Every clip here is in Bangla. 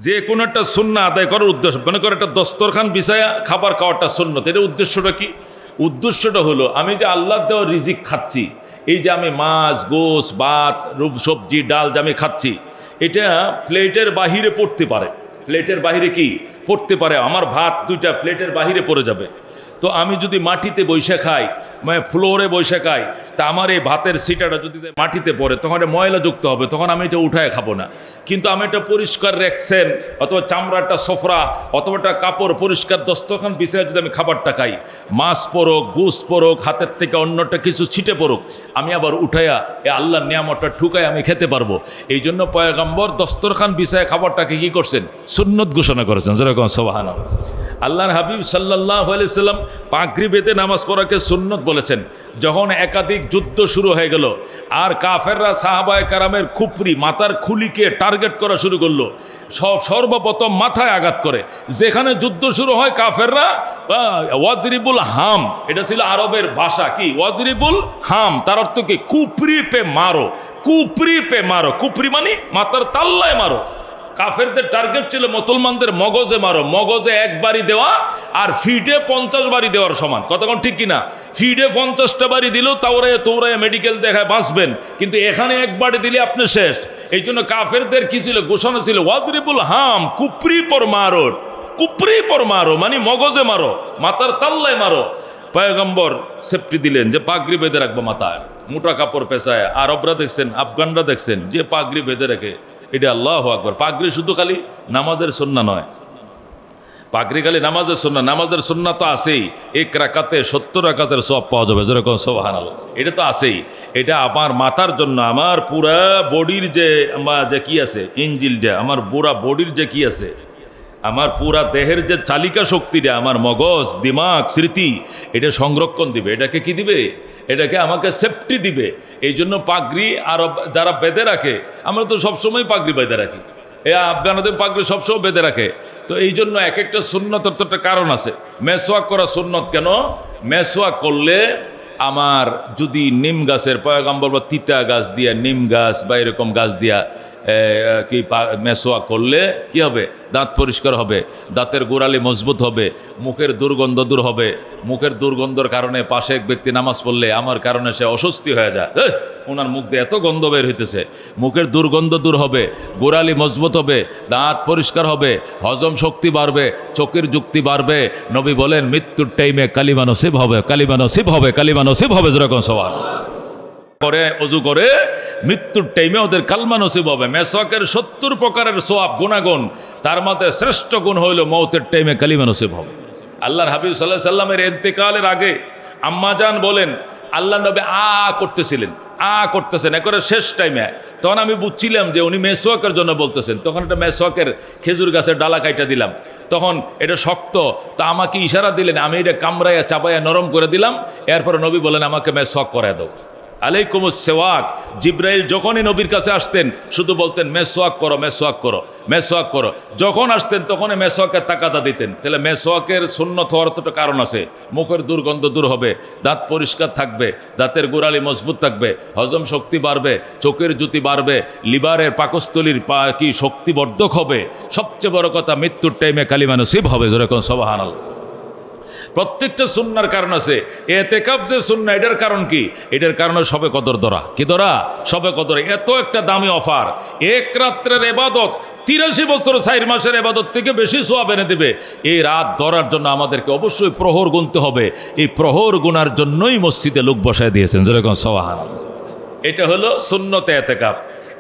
যে কোনো একটা সুন্নাহ আদায় করার উদ্দেশ্য, মনে করো একটা দস্তরখান বিছায়া খাবার খাওয়াটা সুন্নত, এটা উদ্দেশ্যটা কি? উদ্দেশ্যটা হলো আমি যে আল্লাহ দেওয়া রিজিক খাচ্ছি, এই যে আমি মাছ গোশ ভাত সবজি ডাল যে আমি খাচ্ছি, এটা প্লেটের বাহিরে পড়তে পারে। প্লেটের বাহিরে কি পড়তে পারে? আমার ভাত দুইটা প্লেটের বাহিরে পড়ে যাবে। তো আমি যদি মাটিতে বৈশা খাই, মানে ফ্লোরে বৈশা খাই, তা আমার এই ভাতের সিটাটা যদি মাটিতে পড়ে তখন এটা ময়লাযুক্ত হবে, তখন আমি এটা উঠায় খাবো না। কিন্তু আমি এটা পরিষ্কার রেখছেন অথবা চামড়াটা সফরা অথবা একটা কাপড় পরিষ্কার দস্তরখান বিছায় যদি আমি খাবারটা খাই, মাছ পড়ুক গুস পড়ুক হাতের থেকে অন্যটা কিছু ছিটে পড়ুক, আমি আবার উঠাইয়া এ আল্লাহর নিয়ামতটা ঠুকাই আমি খেতে পারবো। এই জন্য পয়গম্বর দস্তরখান বিছায় খাবারটাকে কি করছেন? সুন্নত ঘোষণা করেছেন, যেরকম সুবহানাল্লাহ। আল্লাহর হাবিব সাল্লাল্লাহু আলাইহি সাল্লাম পাগড়ি বেঁধে নামাজ পড়াকে সুন্নত বলেছেন। যখন একাধিক যুদ্ধ শুরু হয়ে গেল আর কাফেররা সাহাবায়ে কেরামের খুপরি মাথার খুলিকে টার্গেট করা শুরু করলো, সর্বপ্রথম মাথায় আঘাত করে। যেখানে যুদ্ধ শুরু হয় কাফেররা ওয়াজরিবুল হাম, এটা ছিল আরবের ভাষা, কি ওয়াজরিবুল হাম, তার অর্থ কি? কুপরি পে মারো, কুপরি পে মারো। কুপরি মানে মাথার তাল্লায় মারো। কাফেরদের টার্গেট ছিল মুসলমানদের মগজে মারো। মগজে এক বাড়ি দেওয়া আর ফিডে 50 বাড়ি দেওয়ার সমান। কতক্ষণ ঠিক কিনা? ফিডে 50টা বাড়ি দিলেও তোরায় মেডিকেল দেখায় বাঁচবেন, কিন্তু এখানে এক বাড়ি দিলে আপনি শেষ। এই জন্য কাফেরদের কি ছিল? ঘোষণা ছিল ওয়াজরিবুল হাম, কুপরি পর মারো। কুপরি পর মারো মানে মগজে মারো, মাথার তাল্লায় মারো। পয়গম্বর সেফটি দিলেন যে পাগড়ি বেঁধে রাখবো মাথায়, মোটা কাপড় পেঁচায়। আরবরা দেখছেন, আফগানরা দেখছেন যে পাগড়ি বেঁধে রাখে, এটা আল্লাহু আকবার। পাগড়ি শুধু খালি নামাজের সুন্নাহ নয়, পাগড়ি খালি নামাজের সুন্নাহ, নামাজের সুন্নাহ তো আছেই। এক রাকাতে 70 রাকাতের সওয়াব পাওয়া যাবে, যেরকম সুবহানাল্লাহ, এটা তো আছেই। এটা আমার মাথার জন্য, আমার পুরা বডির যে কি আছে ইঞ্জিলটা, আমার পুরা বডির যে কি আছে, আমার পুরা দেহের যে চালিকা শক্তিটা, আমার মগজ দিমাগ স্মৃতি, এটা সংরক্ষণ দিবে। এটাকে কি দিবে? এটাকে আমাকে সেফটি দিবে। এই জন্য পাগড়ি আর যারা বেঁধে রাখে, আমরা তো সবসময় পাগড়ি বেঁধে রাখি, এ আফগানদের পাগড়ি সবসময় বেঁধে রাখে। তো এই জন্য এক একটা সুন্নতের তো একটা কারণ আছে। মেসওয়াক করা সুন্নত কেন? মেসওয়াক করলে আমার যদি নিম গাছের, পয়গম্বর বা তিতা গাছ দিয়া, নিম গাছ বা এরকম গাছ দিয়া কি মেসওয়াক করলে কি হবে? দাঁত পরিষ্কার হবে, দাঁতের গোড়ালি মজবুত হবে, মুখের দুর্গন্ধ দূর হবে। মুখের দুর্গন্ধর কারণে পাশে এক ব্যক্তি নামাজ পড়লে আমার কারণে সে অস্বস্তি হয়ে যায়, ওনার মুখ দিয়ে এত গন্ধ বের হইতেছে। মুখের দুর্গন্ধ দূর হবে, গোড়ালি মজবুত হবে, দাঁত পরিষ্কার হবে, হজম শক্তি বাড়বে, চোখের যুক্তি বাড়বে। নবী বলেন মৃত্যুর টাইমে কালিমা নসিব হবে, কালিমা নসিব হবে, কালিমা নসিব হবে, যেরকম সওয়াব করে ওযু করে মৃত্যুর টাইমে ওদের কালমা নসিব হবে। মেসওয়াকের 70 প্রকারের সওয়াব গুণাগুণ, তার মধ্যে শ্রেষ্ঠ গুণ হইল মৌতের টাইমে কালিমা নসিব হবে। আল্লাহর হাবিব সাল্লাল্লাহু আলাইহি সাল্লামের ইন্তেকালের আগে আম্মাজান বলেন আল্লাহ নবী করতেছিলেন, করতেছেন একবারে শেষ টাইমে। তখন আমি বুঝছিলাম যে উনি মেসওয়াকের জন্য বলতেছেন। তখন একটা মেসওয়াকের খেজুর গাছের ডালা কাইটা দিলাম, তখন এটা শক্ত, তা আমাকে ইশারা দিলেন, আমি এটা কামড়াইয়া চাবাইয়া নরম করে দিলাম। এরপরে নবী বলেন আমাকে মেসওয়াক করে দাও, আলাইকুমুস সিওয়াক। জিব্রাইল যখনই নবীর কাছে আসতেন শুধু বলতেন মেসওয়াক করো, মেসওয়াক করো, মেসওয়াক করো। যখন আসতেন তখনই মেসওয়াকের তাকাদা দিতেন। তাহলে মেসওয়াকের সুন্নত হওয়ার তো কারণ আছে। মুখের দুর্গন্ধ দূর হবে, দাঁত পরিষ্কার থাকবে, দাঁতের গোড়ালি মজবুত থাকবে, হজম শক্তি বাড়বে, চোখের জ্যোতি বাড়বে, লিভারের পাকস্থলীর কি শক্তিবর্ধক হবে। সবচেয়ে বড় কথা মৃত্যুর টাইমে কালিমা নসিব হবে, যেরকম সুবহানাল্লাহ। প্রত্যেকটা সুন্নার কারণ আছে। এতেকাফ যে সুন্নাহ, এটার কারণ কি? এটার কারণে সবে কদর ধরা। কি ধরা? সবে কদর। এত একটা দামি অফার, এক রাত্রের ইবাদত 83 বছর 4 মাসের ইবাদত থেকে বেশি সওয়াব এনে দেবে। এই রাত ধরার জন্য আমাদেরকে অবশ্যই প্রহর গুনতে হবে। এই প্রহর গুনার জন্যই মসজিদে লোক বসায় দিয়েছেন, যেরকম সুবহানাল্লাহ। এটা হলো সুন্নতে এতেকাফ।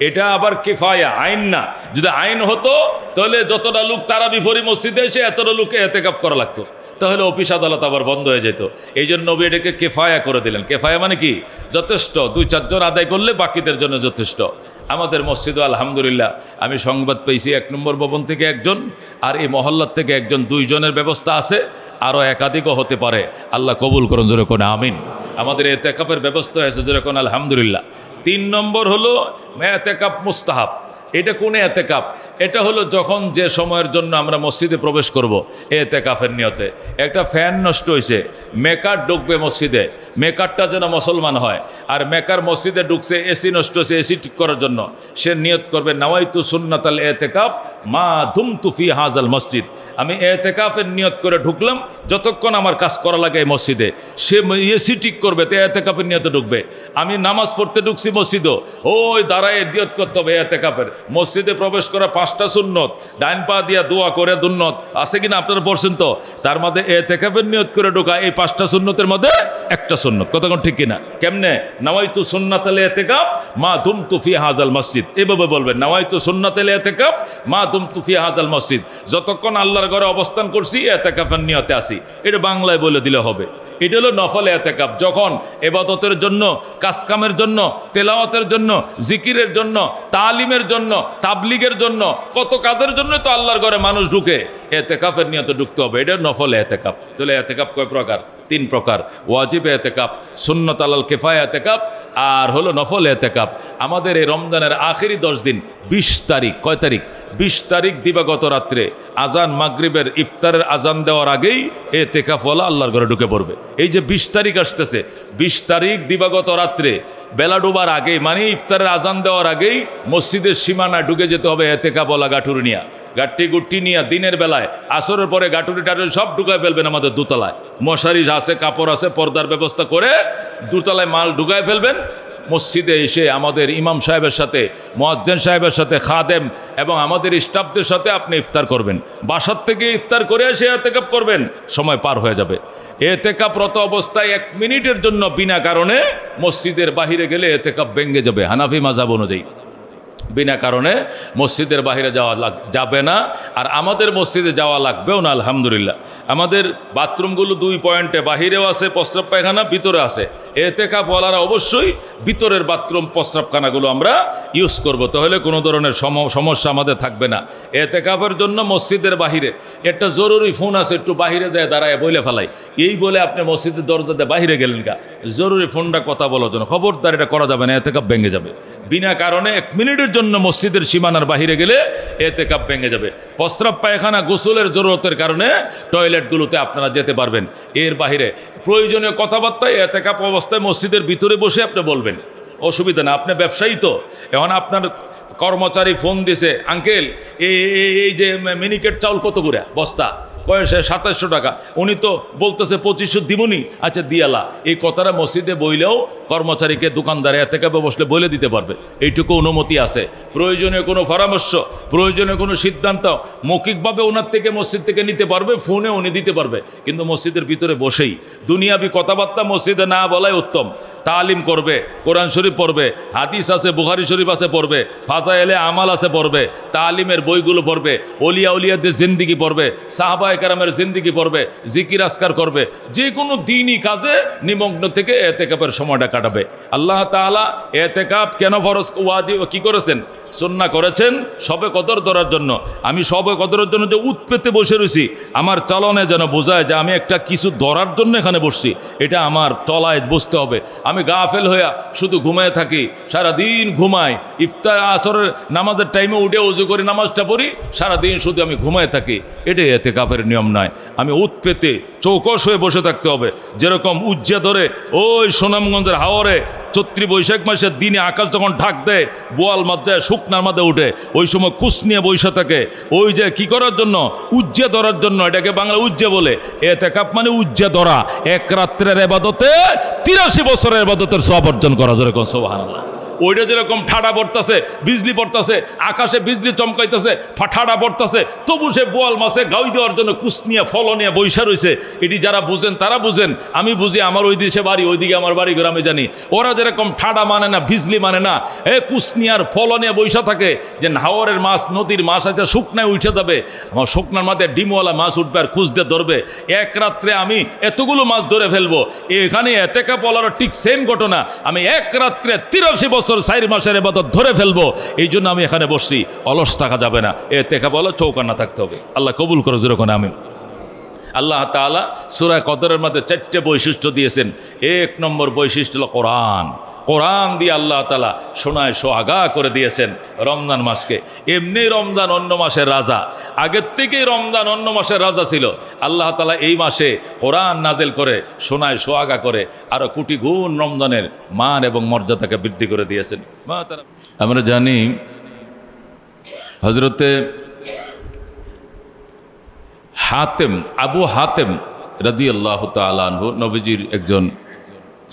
এটা আবার কিফায়া, আইন না। যদি আইন হতো তাহলে যতটা লোক তারাবি পড়ি মসজিদে এসে এতটা লোকে এতেকাফ করা লাগতো, তাহলে অফিস আদালত আবার বন্ধ হয়ে যেত। এই জন্য নবী এটাকে কেফায়া করে দিলেন। কেফায়া মানে কি? যথেষ্ট, 2-4 জন আদায় করলে বাকিদের জন্য যথেষ্ট। আমাদের মসজিদও আলহামদুলিল্লাহ আমি সংবাদ পেয়েছি 1 নম্বর ভবন থেকে একজন, আর এই মহল্লার থেকে একজন, 2 জনের ব্যবস্থা আছে, আরও একাধিকও হতে পারে। আল্লাহ কবুল করুন, যেরকম আমিন। আমাদের এতেকাফের ব্যবস্থা হয়েছে, যেরকম আলহামদুলিল্লাহ। 3 নম্বর হলো এতেকাফ মুস্তাহাব। এটা কোন এতেকাপ? এটা হলো যখন যে সময়ের জন্য আমরা মসজিদে প্রবেশ করব এতেকাফের নিয়তে। একটা ফ্যান নষ্ট হয়েছে, মেকার ঢুকবে মসজিদে, মেকারটা যেন মুসলমান হয়। আর মেকার মসজিদে ঢুকছে, এসি নষ্ট হয়েছে, এসি ঠিক করার জন্য সে নিয়ত করবে নাওয়াইতু সুন্নাতাল এতেকাফ মা দুমতু ফি হাযাল মসজিদ। আমি এতেকাফের নিয়ত করে ঢুকলাম, যতক্ষণ আমার কাজ করা লাগে এই মসজিদে। সে এসি ঠিক করবে, তো এতেকাফের নিয়তে ঢুকবে। আমি নামাজ পড়তে ঢুকছি মসজিদও, ওই দাঁড়ায় নিয়ত করতে হবে এতেকাফের। মসজিদে প্রবেশ করা 5টা সুন্নত, ডাইন পা দিয়া দোয়া করে দুন্নত আছে কিনা আপনারা পড়ছেন তো? তার মধ্যে এতেকাফের নিয়ত করে ঢোকা এই 5টা সুন্নতের মধ্যে একটা সুন্নত। কতক্ষণ ঠিক কিনা? কেমনে? নাওয়াইতু সুন্নাতাল এতেকাফ মা দুমতু ফি হাযাল মসজিদ, এভাবে বলবেন নাওয়াইতু সুন্নাতাল এতেকাফ মা দুমতু ফি হাযাল মসজিদ। যতক্ষণ আল্লাহর ঘরে অবস্থান করছি এতেকাফের নিয়তে আসি, এটা বাংলায় বলে দিলে হবে। এটা হলো নফল এতেকাফ, যখন ইবাদতের জন্য, কাজকামের জন্য, তেলাওয়াতের জন্য, জিকিরের জন্য, তালিমের জন্য, তাবলিগের জন্য, কত কাজের জন্য তো আল্লাহর ঘরে মানুষ ঢুকে, এতেকাফের নিয়তে ঢুকতে হবে। এটা নফল এতেকাফ। তাহলে এতেকাফ কয় প্রকার? 3 প্রকার। ওয়াজিব এতেকাফ, সুন্নত আলাল কিফায়া এতেকাফ, আর হলো নফল এতেকাফ। আমাদের এই রমজানের আখেরি 10 দিন, 20 তারিখ, কয় তারিখ? 20 তারিখ দিবাগত রাত্রে আজান, মাগরিবের ইফতারের আজান দেওয়ার আগেই এতেকাফওয়ালা আল্লাহর ঘরে ঢুকে পড়বে। এই যে 20 তারিখ আসতেছে, 20 তারিখ দিবাগত রাত্রে বেলা ডোবার আগেই, মানে ইফতারের আজান দেওয়ার আগেই মসজিদের সীমানা ঢুকে যেতে হবে এতেকাফওয়ালা গাঠুর নিয়া, গাঠি গুট্টি নিয়ে। দিনের বেলায় আসরের পরে গাঠুরি টাটুরি সব ঢুকায় ফেলবেন আমাদের দোতলায়। মশারি আছে, কাপড় আছে, পর্দার ব্যবস্থা করে দোতলায় মাল ঢুকায় ফেলবেন। মসজিদে এসে আমাদের ইমাম সাহেবের সাথে, মুয়াজ্জিন সাহেবের সাথে, খাদেম এবং আমাদের স্টাফদের সাথে আপনি ইফতার করবেন। বাসার থেকে ইফতার করে এসে এতেকাফ করবেন, সময় পার হয়ে যাবে। এতেকাফরত অবস্থায় 1 মিনিটের জন্য বিনা কারণে মসজিদের বাহিরে গেলে এতেকাফ ভেঙে যাবে হানাফি মাযহাব অনুযায়ী। বিনা কারণে মসজিদের বাইরে যাওয়া যাবে না, আর আমাদের মসজিদে যাওয়া লাগবেও না। আলহামদুলিল্লাহ আমাদের বাথরুমগুলো 2 পয়েন্টে, বাহিরেও আছে প্রস্রাব পায়খানা, ভিতরে আছে। এতেকাফওয়ালারা অবশ্যই ভিতরের বাথরুম প্রস্রাবখানাগুলো আমরা ইউজ করব, তাহলে কোনো ধরনের সমস্যা আমাদের থাকবে না। এতেকাফের জন্য মসজিদের বাহিরে একটা জরুরি ফোন আছে, একটু বাহিরে যায় দাঁড়ায় বলে ফেলাই, এই বলে আপনি মসজিদের দরজাতে বাহিরে গেলেন কা, জরুরি ফোনটা কথা বলার জন্য, খবরদার এটা করা যাবে না, এতেকাফ ভেঙে যাবে। বিনা কারণে 1 মিনিটের জন্য মসজিদের সীমানার বাহিরে গেলে এতেকাফ ভেঙে যাবে। প্রস্রাব পায়খানা গোসলের জরুরতের কারণে টয়লেটগুলোতে আপনারা যেতে পারবেন, এর বাহিরে প্রয়োজনীয় কথাবার্তা এতেকাফ অবস্থায় মসজিদের ভিতরে বসে আপনি বলবেন, অসুবিধা না। আপনি ব্যবসায়ী তো, এখন আপনার কর্মচারী ফোন দিছে, আঙ্কেল এই যে মিনিকেট চাউল কত করে বস্তা? কয়েছে 2700 টাকা। উনি তো বলতেছে 2500 দিবনি, আচ্ছা দিয়ালা। এই কথাটা মসজিদে বইলেও কর্মচারীকে দোকানদারে এতেকাফে বসলে বলে দিতে পারবে, এইটুকু অনুমতি আছে। প্রয়োজনীয় কোনো পরামর্শ, প্রয়োজনীয় কোনো সিদ্ধান্ত মৌখিকভাবে ওনার থেকে মসজিদ থেকে নিতে পারবে, ফোনে উনি দিতে পারবে, কিন্তু মসজিদের ভিতরে বসেই দুনিয়াবি কথাবার্তা মসজিদে না বলাই উত্তম। তালিম করবে, কোরআন শরীফ পড়বে, হাদিস আছে, বুখারী শরীফ আছে পড়বে, ফাজায়েলে আমাল আছে পড়বে, তালিমের বইগুলো পড়বে, ওলিয়া উলিয়াদের জিন্দিগি পড়বে, সাহাবায়ে কেরামের জিন্দিগি পড়বে, জিকির আজকার করবে, যে কোনো দিনই কাজে নিমগ্ন থেকে এতেকাফের সময়টা কাটাবে। আল্লাহ তাআলা এতেকাফ কেন ফরজ ওয়াজিব কি করেছেন? সুন্নাহ করেছেন শবে কদর ধরার জন্য। আমি শবে কদরের জন্য যে উৎপেতে বসে রয়েছি, আমার চলনে যেন বোঝায় যে আমি একটা কিছু ধরার জন্য এখানে বসছি, এটা আমার চলায় বুঝতে হবে। আমি গাফেল হইয়া শুধু ঘুমায় থাকি, সারাদিন ঘুমাই, ইফতার আসরের নামাজের টাইমে উঠে ওযু করে নামাজটা পড়ি, সারাদিন শুধু আমি ঘুমায় থাকি, এটাই এতেকাফের নিয়ম নয়। আমি উৎপেতে চৌকস হয়ে বসে থাকতে হবে। যেরকম উজ্জা ধরে ওই সুনামগঞ্জের হাওরে চৈত্রী বৈশাখ মাসের দিনে আকাশ যখন ঢাক দেয়, বোয়াল মাঝে শুকনার মাঝে উঠে, ওই সময় কুস নিয়ে বৈশা থাকে, ওই যে কি করার জন্য? উজ্জা ধরার জন্য। এটাকে বাংলা উজ্জা বলে। এতেকাফ মানে উজ্জা ধরা, 1 রাত্রের ইবাদতে 83 বছরের ইবাদতের সওয়াব অর্জন করা। যেরকম সুবহানাল্লাহ। ওইটা যেরকম ঠাডা পড়তেছে, বিজলি পড়তেছে, আকাশে বিজলি চমকাইতেছে, ঠাডা পড়তেছে, তবু সে বোয়াল মাছে গাউই দেওয়ার জন্য কুস নিয়ে ফল নিয়ে বৈশা রয়েছে। এটি যারা বুঝেন তারা বুঝেন, আমি বুঝি, আমার ওই দেশে বাড়ি, ওইদিকে আমার বাড়ি ঘর, আমি জানি। ওরা যেরকম ঠাডা মানে না, বিজলি মানে না, কুস নিয়ার ফল নিয়ে বৈশা থাকে, যে হাওরের মাছ, নদীর মাছ আছে, শুকনায় উঠে যাবে, আমার শুকনার মাঝে ডিমওয়ালা মাছ উঠবে আর কুস দিয়ে ধরবে, 1 রাত্রে আমি এতগুলো মাছ ধরে ফেলবো। এখানে এতেকাফ বলার ঠিক সেম ঘটনা। আমি 1 রাত্রে 83 বছর 4 মাসের ইবাদত ধরে ফেলবো, এই জন্য আমি এখানে বসছি। অলস থাকা যাবে না, এতেকাফ বলো চৌকান্না থাকতে হবে। আল্লাহ কবুল করো, যেরকম আমিন। আল্লাহ তাআলা সূরা কদরের মধ্যে 4টে বৈশিষ্ট্য দিয়েছেন। 1 নম্বর বৈশিষ্ট্য হলো কোরআন। কোরআন দিয়ে আল্লাহ তাআলা সোনায় সোহাগা করে দিয়েছেন রমজান মাসকে। এমনি রমজান অন্য মাসের রাজা, আগের থেকেই রমজান অন্য মাসের রাজা ছিল। আল্লাহ তাআলা এই মাসে কোরআন নাজিল করে সোনায় সোহাগা করে আরো কোটি গুণ রমজানের মান এবং মর্যাদাকে বৃদ্ধি করে দিয়েছেন। আমরা জানি হযরতে হাতেম, আবু হাতেম রাদিয়াল্লাহু তাআলা আনহু নবীজির একজন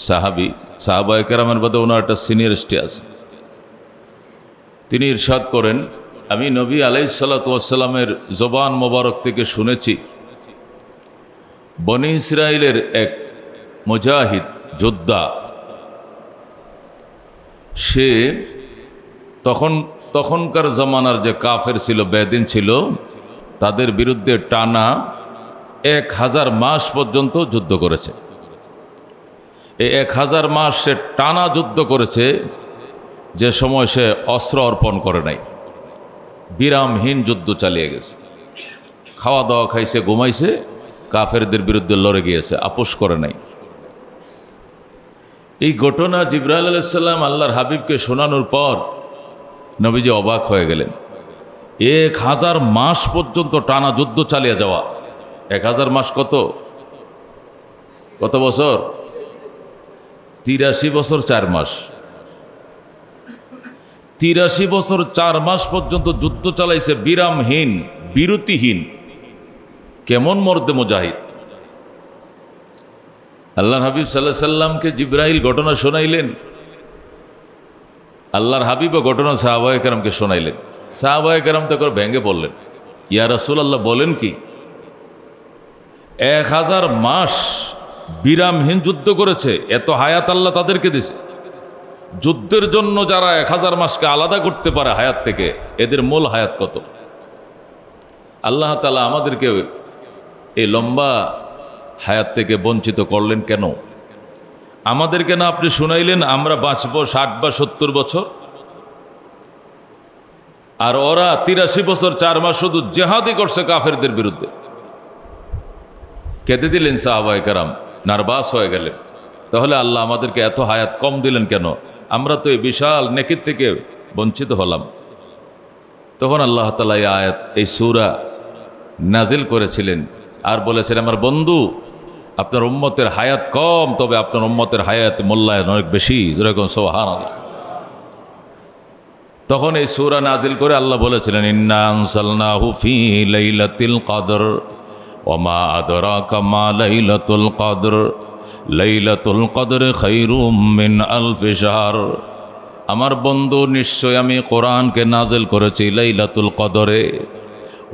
সাহাবী, সাহাবায়ে কেরামের মধ্যে ওনার একটা সিনিয়রিটি আছে। তিনি ইরশাদ করেন, আমি নবী আলাইহিস সালাতু ওয়াস সালামের জবান মোবারক থেকে শুনেছি, বনি ইসরাইলের এক মুজাহিদ যোদ্ধা, সে তখনকার জামানার যে কাফের ছিল, বেদিন ছিল, তাদের বিরুদ্ধে টানা 1000 মাস পর্যন্ত যুদ্ধ করেছে। এই 1000 মাস সে টানা যুদ্ধ করেছে, যে সময় সে অস্ত্র অর্পণ করে নাই, বিরামহীন যুদ্ধ চালিয়ে গেছে, খাওয়া দাওয়া খাইছে, ঘুমাইছে, কাফেরদের বিরুদ্ধে লড়ে গিয়েছে, আপোষ করে নাই। এই ঘটনা জিবরাইল আলাইহিস সালাম আল্লাহর হাবিবকে শোনানোর পর নবীজি অবাক হয়ে গেলেন। 1000 মাস পর্যন্ত টানা যুদ্ধ চালিয়ে যাওয়া, 1000 মাস কত বছর? 83 বছর 4 মাস। 83 বছর 4 মাস পর্যন্ত যুদ্ধ চালাইছে, বিরামহীন, বিরতিহীন। কেমন মর্দে মুজাহিদ! আল্লাহর হাবিব সাল্লাল্লাহু আলাইহি সাল্লামকে জিবরাইল ঘটনা শোনাইলেন, আল্লাহর হাবিবও ঘটনা সাহাবায়ে কেরামকে শোনাইলেন। সাহাবায়ে কেরাম তো করে ভেঙে বললেন, ইয়া রাসূলুল্লাহ, বলেন কি? 1000 মাস বিরামহীন যুদ্ধ করেছে, এত হায়াত আল্লাহ তাদেরকে দিছে। যুদ্ধের জন্য যারা 1000 মাসকে আলাদা করতে পারে হায়াত থেকে, এদের মূল হায়াত কত? আল্লাহ তাআলা আমাদেরকে এই লম্বা হায়াত থেকে বঞ্চিত করলেন কেন? আমাদেরকে না আপনি শুনাইলেন আমরা বাঁচবো 60 বা 70 বছর, আর ওরা 83 বছর 4 মাস শুধু জেহাদই করছে কাফেরদের বিরুদ্ধে। কেঁদে দিলেন সাহাবায়ে কেরাম, নার্ভাস হয়ে গেলেন। তাহলে আল্লাহ আমাদেরকে এত হায়াত কম দিলেন কেন? আমরা তো এই বিশাল নেকির থেকে বঞ্চিত হলাম। তখন আল্লাহ তাআলা এই আয়াত, এই সূরা নাজিল করেছিলেন আর বলেছেন, আমার বন্ধু, আপনার উম্মতের হায়াত কম, তবে আপনার উম্মতের হায়াত মূল্যায়ন অনেক বেশি। যেরকম সুবহানাল্লাহ। তখন এই সূরা নাজিল করে আল্লাহ বলেছিলেন, ইন্না আনসালনাহু ফি লাইলাতিল কদর ওয়া মা আদরাকা মা লাইলাতুল কদর লাইলাতুল কদর খায়রুম মিন আলফি শাহর। আমার বন্ধু, নিশ্চয় আমি কোরআনকে নাজিল করেছি লাইলাতুল কদরে।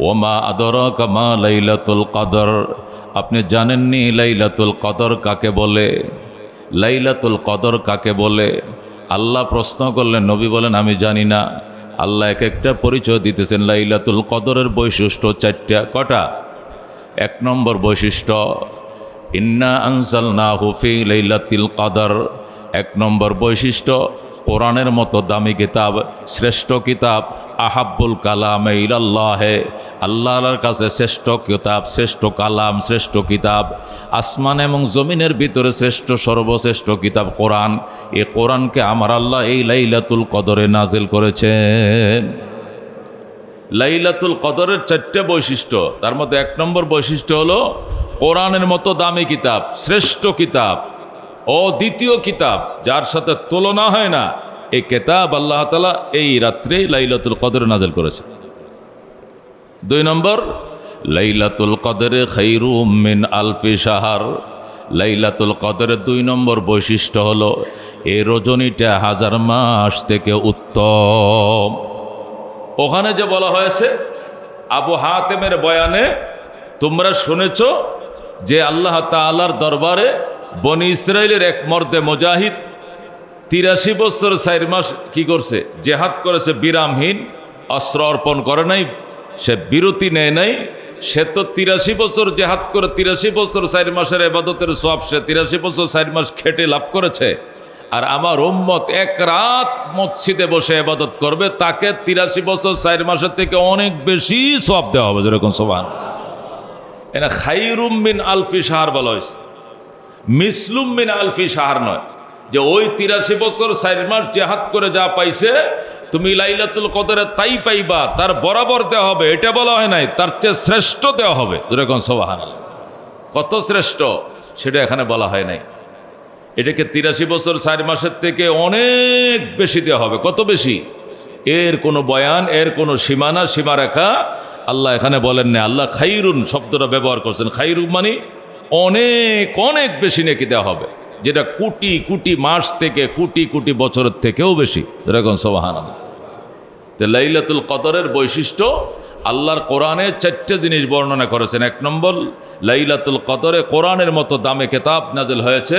ওয়া মা আদরাকা মা লাইলাতুল কদর, আপনি জানেননি লাইলাতুল কদর কাকে বলে? লাইলাতুল কদর কাকে বলে? আল্লাহ প্রশ্ন করলেন, নবী বলেন আমি জানি না। আল্লাহ এক একটা পরিচয় দিতেছেন। লাইলাতুল কদরের বৈশিষ্ট্য 4টা। কটা? 1 নম্বর বৈশিষ্ট্য, ইন্না আনজালনাহু ফি লাইলাতিল কদর। 1 নম্বর বৈশিষ্ট্য, কোরআনের মতো দামি কিতাব, শ্রেষ্ঠ কিতাব, আহাব্বুল কালামে ইলাল্লাহে, আল্লাহর কাছে শ্রেষ্ঠ কিতাব, শ্রেষ্ঠ কালাম, শ্রেষ্ঠ কিতাব, আসমান এবং জমিনের ভিতরে শ্রেষ্ঠ, সর্বশ্রেষ্ঠ কিতাব কোরআন। এই কোরআনকে আমার আল্লাহ এই লাইলাতুল কদরে নাজিল করেছেন। লাইলাতুল কদরের 4টা বৈশিষ্ট্য, তার মধ্যে 1 নম্বর বৈশিষ্ট্য হলো কোরআনের মতো দামি কিতাব, শ্রেষ্ঠ কিতাব, দ্বিতীয় কিতাব, যার সাথে তুলনা হয় না। এই কিতাব আল্লাহ তাআলা এই রাত্রে লাইলাতুল কদরে নাজিল করেছে। 2 নম্বর, লাইলাতুল কদরে খায়রুম মিন আলফি শাহর। লাইলাতুল কদরের 2 নম্বর বৈশিষ্ট্য হলো এই রজনীটা 1000 মাস থেকে উত্তম। ওখানে যে বলা হয়েছে আবু হাতেমের বয়ানে, তোমরা শুনেছ যে আল্লাহ তাআলার দরবারে বনি ইসরাইলের এক মর্দে মুজাহিদ 83 বছর 4 মাস কি করছে? জেহাদ করেছে বিরামহীন, অস্ত্র অর্পণ করে নাই, সে বিরতি নেয় নাই। সে তো 83 বছর জেহাদ করে 83 বছর 4 মাসের ইবাদতের সওয়াব সে 83 বছর 4 মাস খেটে লাভ করেছে। আর আমার উম্মত 1 রাত মসজিদে বসে ইবাদত করবে, তাকে 83 বছর 4 মাসের থেকে অনেক বেশি সওয়াব দেওয়া হবে। যেরকম সুবহানাল্লাহ। এনা খায়রুম মিন আলফি শাহর বলা হয়েছে, মিসলুম মিন আলফি শাহর নয়। যে ওই 83 বছর 4 মাস জেহাদ করে যা পাইছে তুমি লাইলাতুল কদরে তাই পাইবা, তার বরাবর দেওয়া হবে, এটা বলা হয় নাই, তার চেয়ে শ্রেষ্ঠ দেওয়া হবে। যেরকম সুবহানাল্লাহ, কত শ্রেষ্ঠ সেটা এখানে বলা হয় নাই। এটাকে 83 বছর 4 মাসের থেকে অনেক বেশি দেওয়া হবে। কত বেশি? এর কোনো বয়ান, এর কোনো সীমানা, সীমারেখা আল্লাহ এখানে বলেন না। আল্লাহ খাইরুন শব্দটা ব্যবহার করছেন। খাইরুন মানে অনেক অনেক বেশি নেকি দেওয়া হবে, যেটা কোটি কোটি মাস থেকে কোটি কোটি বছরের থেকেও বেশি। যেরকম সুবহানাল্লাহ। তো লাইলাতুল কদরের বৈশিষ্ট্য আল্লাহর কোরআনে 4টে জিনিস বর্ণনা করেছেন। 1 নম্বর, লাইলাতুল কদরে কোরআনের মতো দামে কিতাব নাজিল হয়েছে।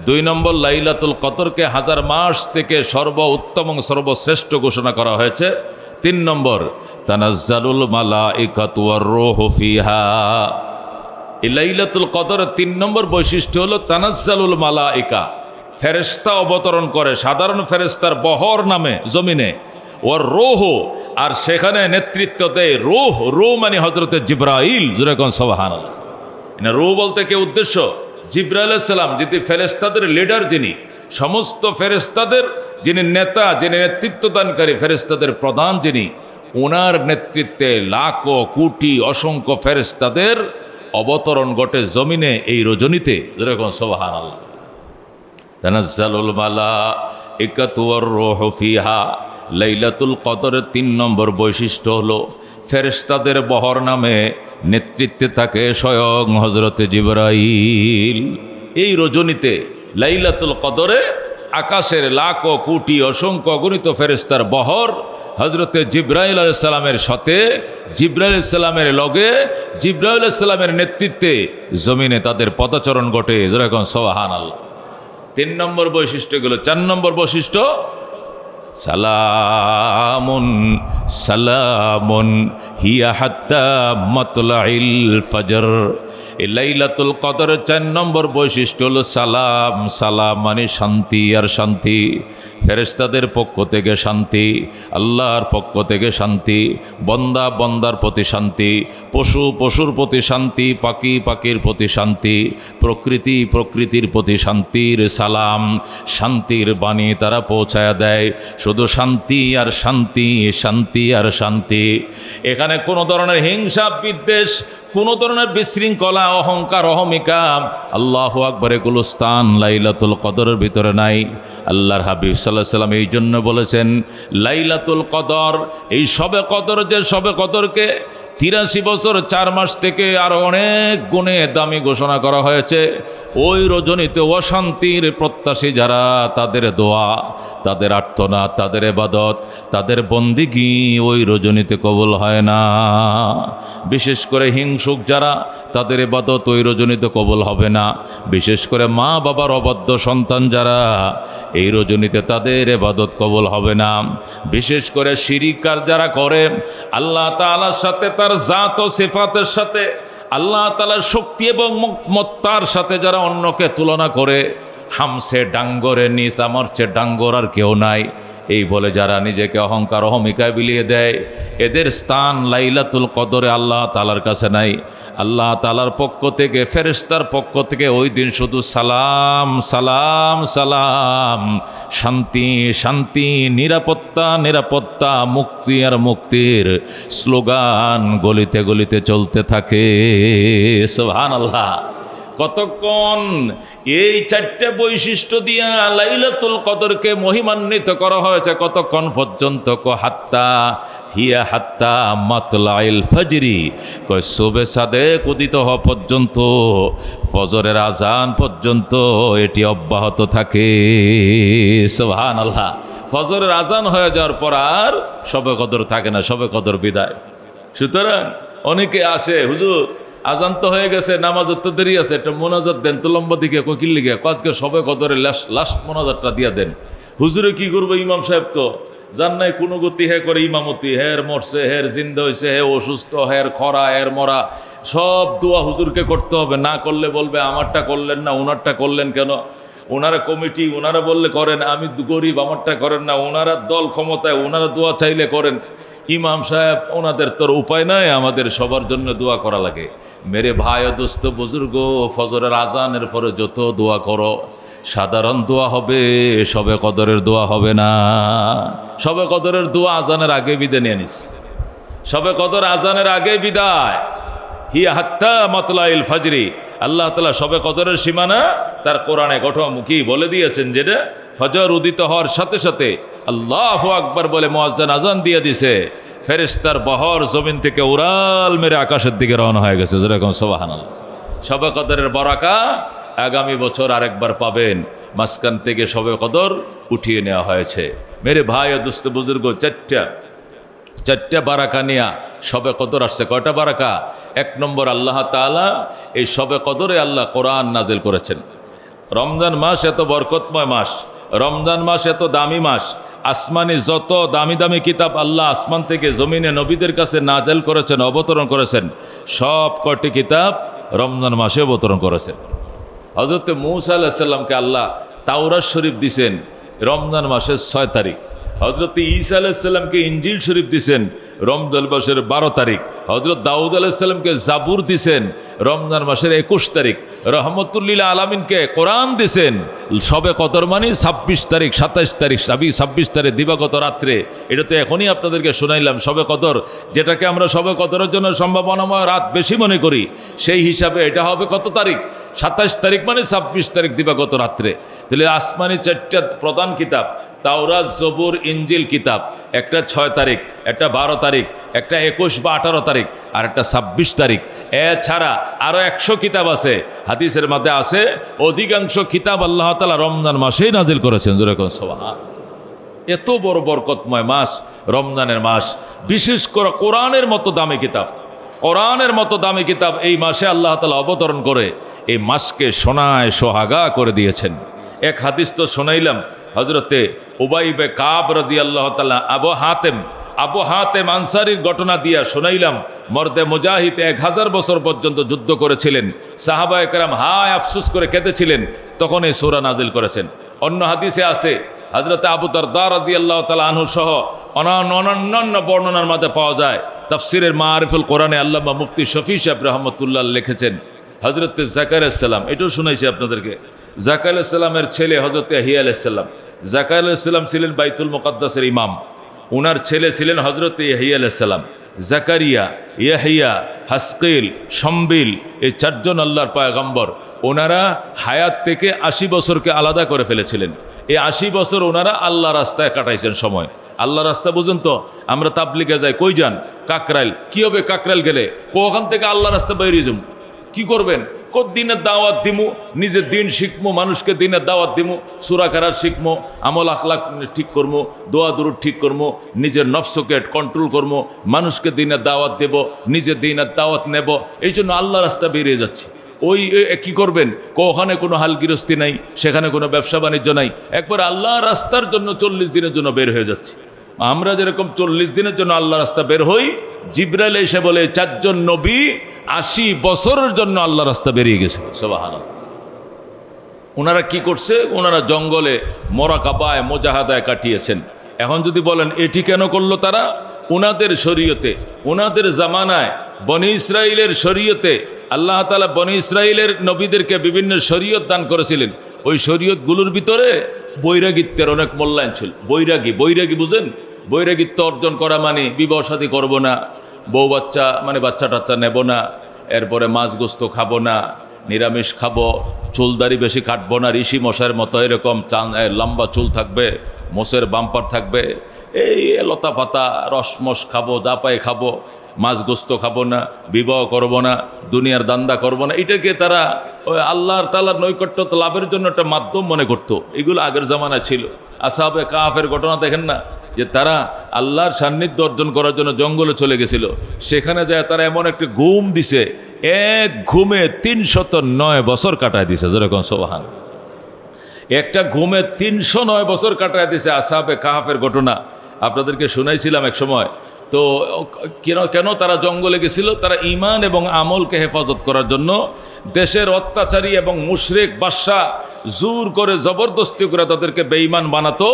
2 নম্বর, লাইলাতুল কদরকে 1000 মাস থেকে সর্বোত্তম এবং সর্বশ্রেষ্ঠ ঘোষণা করা হয়েছে। 3 নম্বর, তানাজ্জালুল মালাইকাতু ওয়ার রূহু ফিহা। এই লাইলাতুল কদরের 3 নম্বর বৈশিষ্ট্য হলো তানাজ্জালুল মালাইকা, ফেরেশতা অবতরণ করে, সাধারণ ফেরেশতার বহর নামে জমিনে। ওর রূহ, আর সেখানে নেতৃত্ব দেয় রূহ। রূহ মানে হযরতে জিবরাইল। যেরকম সুবহানাল্লাহ। না, রূহ বলতে কে উদ্দেশ্য? জিবরাইল আলাইহিস সালাম, যিনি ফেরেশতাদের লিডার, যিনি সমস্ত ফেরেশতাদের যিনি নেতা, যিনি নেতৃত্ব দানকারী, ফেরেশতাদের প্রধান যিনি, ওনার নেতৃত্বে লাখো কোটি অসংখ্য ফেরেশতাদের অবতরণ ঘটে জমিনে এই রজনীতে। যেরকম সুবহানাল্লাহ। তানাজ্জালুল মালাইকাতু ওয়ার রূহু ফিহা। লাইলাতুল কদরের 3 নম্বর বৈশিষ্ট্য হলো ফেরেশতাদের বহর নামে নেতৃত্বে থাকে স্বয়ং হযরতে জিবরাইল। এই রজনীতে লাইলাতুল কদরে আকাশের লাখো কোটি অসংখ্য অগণিত ফেরেশতার বহর হযরতে জিবরাইল আলাইহিস সালামের সাথে, জিবরাইল আলাইহিস সালামের লগে, জিবরাইল আলাইহিস সালামের নেতৃত্বে জমিনে তাদের পদাচরণ ঘটে। যেরকম সুবহানাল্লাহ। 3 নম্বর বৈশিষ্ট্যগুলো। 4 নম্বর বৈশিষ্ট্য, সালামুন সালামুন হিয়া হাত্তা মাতলাইল ফজর। এই লাইলাতুল কদরের 4 নম্বর বৈশিষ্ট্য হলো সালাম। সালাম মানে শান্তি আর শান্তি। ফেরেশতাদের পক্ষ থেকে শান্তি, আল্লাহর পক্ষ থেকে শান্তি, বন্দা বন্দার প্রতি শান্তি, পশু পশুর প্রতি শান্তি, পাখি পাখির প্রতি শান্তি, প্রকৃতি প্রকৃতির প্রতি শান্তির সালাম, শান্তির বাণী তারা পৌঁছায়া দেয়। শুধু শান্তি আর শান্তি, শান্তি আর শান্তি। এখানে কোনো ধরনের হিংসা বিদ্বেষ, কোনো ধরনের বিশৃঙ্খলা, অহংকার, অহমিকা, আল্লাহু আকবার, এগুলো স্থান লাইলাতুল কদরের ভিতরে নাই। আল্লাহর হাবিব সাল্লাল্লাহু আলাইহি সাল্লাম এই জন্য বলেছেন লাইলাতুল কদর, এই শবে কদর, যে শবে কদরকে 83 বছর 4 মাস থেকে আরো অনেক গুণে দামি ঘোষণা করা হয়েছে। ওই রজনীতে অশান্তির প্রত্যাশী যারা, তাদের দোয়া, তাদের আর্তনাদ, তাদের ইবাদত, তাদের বন্দিগি ওই রজনীতে কবুল হয় না। বিশেষ করে হিংসুক যারা, তাদের ইবাদত ওই রজনীতে কবুল হবে না। বিশেষ করে মা বাবার অবাধ্য সন্তান যারা, এই রজনীতে তাদের ইবাদত কবুল হবে না। বিশেষ করে শিরিকার যারা করে, আল্লাহ তাআলার সাথে, তার জাত ও সিফাতের সাথে, আল্লাহ তাআলার শক্তি এবং মত্তার সাথে যারা অন্যকে তুলনা করে, হামসে ডাঙ্গরে নিস, আমার চেয়ে ডাঙ্গর আর কেউ নাই, এই বলে যারা নিজেকে অহংকার অহমিকায় বিলিয়ে দেয়, এদের স্থান লাইলাতুল কদরে আল্লাহ তাআলার কাছে নাই। আল্লাহ তাআলার পক্ষ থেকে, ফেরেশতার পক্ষ থেকে ওই দিন শুধু সালাম সালাম সালাম, শান্তি শান্তি, নিরাপত্তা নিরাপত্তা, মুক্তি আর মুক্তির স্লোগান গলিতে গলিতে চলতে থাকে। সুবহানাল্লাহ। কতক্ষণ এই 4টে বৈশিষ্ট্য দিয়া লাইলাতুল কদরকে মহিমান্বিত করা হয়েছে, কতক্ষণ পর্যন্ত? হাত্তা হিয়া হাত্তা মাতলাইল ফজরি, কয় সুবে সাদেক উদিত হওয়া পর্যন্ত, ফজরের আজান পর্যন্ত এটি অব্যাহত থাকে। সুবহানাল্লাহ। ফজরের আজান হয়ে যাওয়ার পর আর শবে কদর থাকে না, শবে কদর বিদায়। সুতরাং অনেকে আসে, হুজুর আজান তো হয়ে গেছে, নামাজের তো দেরি আছে, একটা মোনাজাত দেন তো লম্বা দিকে। ককিল লিগে আজকে সবে কদরে লাস্ট মোনাজাতটা দিয়া দেন। হুজুরে কি করবো, ইমাম সাহেব তো জান নাই কোনো গতি, হ্যাঁ করে ইমামতি, হের মরছে, হের জিন্দা হয়েছে, হে অসুস্থ, হের খরা, হের মরা, সব দোয়া হুজুরকে করতে হবে। না করলে বলবে আমারটা করলেন না, ওনারটা করলেন কেন? ওনারা কমিটি, ওনারা বললে করেন, আমি গরিব, আমারটা করেন না। ওনারা দল ক্ষমতায়, ওনারা দোয়া চাইলে করেন। ইমাম সাহেব, ওনাদের তোর উপায় নাই, আমাদের সবার জন্য দোয়া করা লাগে। মেরে ভাই ও দোস্ত বুজুর্গ, ফজরের আজানের পরে যত দোয়া করো, সাধারণ দোয়া হবে, শবে কদরের দোয়া হবে না। শবে কদরের দোয়া আজানের আগে বিদায় নিয়ে নিস। শবে কদর আজানের আগে বিদায়। হিয়া হাত্তা মাতলাইল ফাজরি। আল্লাহ তাআলা শবে কদরের সীমানা তার কোরআনে গঠনমুখী বলে দিয়েছেন, যেটা ফজর উদিত হওয়ার সাথে সাথে আল্লাহু আকবার বলে মুয়াজ্জিন আজান দিয়ে দিছে, ফেরেশতার বহর জমিন থেকে উড়াল মেরে আকাশের দিকে রওনা হয়ে গেছে। যেরকম সুবহানাল্লাহ। শবে কদরের বরাকা আগামী বছর আরেকবার পাবেন। মাঝখান থেকে শবে কদর উঠিয়ে নেওয়া হয়েছে। মেরে ভাই ও দুস্থ বুজুর্গ, চারটা বারাকা নিয়া শবে কদর আসছে। কয়টা বারাকা? এক নম্বর, আল্লাহ তাআলা এই শবে কদরে আল্লাহ কোরআন নাজিল করেছেন। রমজান মাস এত বরকতময় মাস, রমজান মাস এত দামি মাস। আসমানি যত দামি দামি কিতাব আল্লাহ আসমান থেকে জমিনে নবীদের কাছে নাজিল করেছেন, অবতরণ করেছেন, সব কয়টি কিতাব রমজান মাসে অবতরণ করেছেন। হযরত মূসা আলাইহিস সালামকে আল্লাহ তাওরাত শরীফ দিছেন রমজান মাসের 6 তারিখ। হযরত ঈসা আলাইহিস সালামকে ইনজিল শরীফ দিছেন রমজান মাসের 12 তারিখ। হযরত দাউদ আলাইহিস সালামকে জাবুর দিছেন রমজান মাসের 21 তারিখ। রহমতুল্লিল আলামিনকে কোরআন দিছেন শবে কদর মানে 26 তারিখ, 27 তারিখ, 26 তারিখ দিবাগত রাত্রে। এটা তো এখনই আপনাদেরকে শোনাইলাম শবে কদর, যেটাকে আমরা শবে কদরের জন্য সম্ভাবনাময় রাত বেশি মনে করি, সেই হিসাবে এটা হবে কত তারিখ? 27 তারিখ মানে 26 তারিখ দিবাগত রাত্রে। তাহলে আসমানি 4টা প্রধান কিতাব, তাওরাত, জবুর, ইনজিল কিতাব, একটা 6 তারিখ, একটা 12 তারিখ, একটা 21 বা 18 তারিখ, আর একটা 26 তারিখ। এছাড়া আরও 100 কিতাব আছে। হাদিসের মধ্যে আছে অধিকাংশ কিতাব আল্লাহ তাআলা রমজান মাসেই নাজিল করেছেন। যেরকম সুবহান। এত বড় বরকতময় মাস রমজানের মাস, বিশেষ করে কোরআনের মতো দামি কিতাব, কোরআনের মতো দামি কিতাব এই মাসে আল্লাহ তাআলা অবতরণ করে এই মাসকে সোনায় সোহাগা করে দিয়েছেন। এক হাদিস তো শোনাইলাম, হজরতে উবাই ইবনে কাব রাদিয়াল্লাহু তাআলা আবু হাতেম আনসারীর ঘটনা দিয়া শোনাইলাম। মর্দে মুজাহিদ 1000 বছর পর্যন্ত যুদ্ধ করেছিলেন। সাহাবায়ে কেরাম হায় আফসোস করে কেঁদেছিলেন, তখন এই সূরা নাজিল করেছেন। অন্য হাদিসে আছে হযরতে আবু দারদা রাদিয়াল্লাহু তাআলা আনহু সহ অন্যান্য বর্ণনার মধ্যে পাওয়া যায়। তাফসিরের মাআরিফুল কোরআনে আল্লামা মুফতি শফি সাহেব রাহমাতুল্লাহ লিখেছেন, হযরতে যাকারিয়া আলাইহিস সালাম, এটাও শুনাইছি আপনাদেরকে, যাকারিয়া আলাইহিস সালামের ছেলে হযরতে ইয়াহইয়া আলাইহিস সালাম। যাকারিয়া আলাইহিস সালাম ছিলেন বাইতুল মুকাদ্দাসের ইমাম। উনার ছেলে ছিলেন হযরতে ইয়াহইয়া আলাইহিস সালাম। যাকারিয়া, ইয়াহইয়া, হাসকিল, শম্বিল, এই 4 জন আল্লাহর পয়গম্বর। ওনারা হায়াত থেকে 80 বছরকে আলাদা করে ফেলেছিলেন। এই 80 বছর ওনারা আল্লাহ রাস্তায় কাটাইছেন সময়। আল্লাহ রাস্তা বুঝুন তো, আমরা তাবলিগে যাই, কই যান? কাকরাইল। কি হবে কাকরাইল গেলে? ওখান থেকে আল্লাহ রাস্তা বেরিয়ে যাবো, কি করবেন? দিনের দাওয়াত দিমু, নিজের দিন শিখমু, মানুষকে দিনের দাওয়াত দিমু, সূরা কারার শিখমু, আমল আখলাক ঠিক করবো, দোয়া দুরুদ ঠিক করবো, নিজের নফসকে কন্ট্রোল করবো, মানুষকে দিনের দাওয়াত দেব, নিজের দিনের দাওয়াত নেব। এই জন্য আল্লাহ রাস্তা বেরিয়ে যাচ্ছে। ওই কি করবেন? ওখানে কোনো হাল গৃহস্থী নাই, সেখানে কোনো ব্যবসা বাণিজ্য নাই, একবার আল্লাহ রাস্তার জন্য 40 দিনের জন্য বের হয়ে যাচ্ছে। আমরা যেরকম 40 দিনের জন্য আল্লাহ রাস্তা বের হই, জিবরাইল এসে বলে 4 জন নবী 80 বছরের জন্য আল্লাহ রাস্তা বেরিয়ে গেছে। সুবহানাল্লাহ। ওনারা কি করছে? ওনারা জঙ্গলে মোরাকাবায় মুজাহাদায় কাটিয়েছেন। এখন যদি বলেন এটি কেন করলো তারা? ওনাদের শরীয়তে, ওনাদের জামানায় বনি ইসরাইলের শরীয়তে আল্লাহ তাআলা বনি ইসরাইলের নবীদেরকে বিভিন্ন শরীয়ত দান করেছিলেন। ওই শরীয়তগুলোর ভিতরে বৈরাগীত্বের অনেক মূল্যায়ন ছিল। বৈরাগী বুঝেন? বৈরাগীত্ব অর্জন করা মানে বিবাহ শাদী করবো না, বউ বাচ্চা মানে বাচ্চা টাচ্চা নেব না, এরপরে মাছ গোস্ত খাবো না, নিরামিষ খাবো, চুলদারি বেশি কাটবো না, ঋষি মশাইয়ের মতো এরকম লম্বা চুল থাকবে, মোষের বাম্পার থাকবে, এই লতা পাতা রসমস খাবো, যা পাই খাবো, মাছ গোস্ত খাবো না, বিবাহ করব না, দুনিয়ার দান্দা করব না। এটাকে তারা ওই আল্লাহর তাআলার নৈকট্য লাভের জন্য একটা মাধ্যম মনে করতো। এগুলো আগের জামানায় ছিল। আসহাবে কাহফের ঘটনা দেখেন না, যে তারা আল্লাহর সান্নিধ্য অর্জন করার জন্য জঙ্গলে চলে গেছিল। সেখানে যায় তারা এমন একটা ঘুম দিছে, এক ঘুমে 309 বছর কাটায় দিছে। যেরকম সুবহান। একটা ঘুমে 309 বছর কাটায় দিছে। আসহাবে কাহফের ঘটনা আপনাদেরকে শুনাইছিলাম এক সময়। তো কেন তারা জঙ্গলে গেছিল? তারা ঈমান এবং আমলকে হেফাজত করার জন্য দেশের অত্যাচারী এবং মুশরিক বাদশা জোর করে জবরদস্তি করে তাদেরকে বেঈমান বানাতো,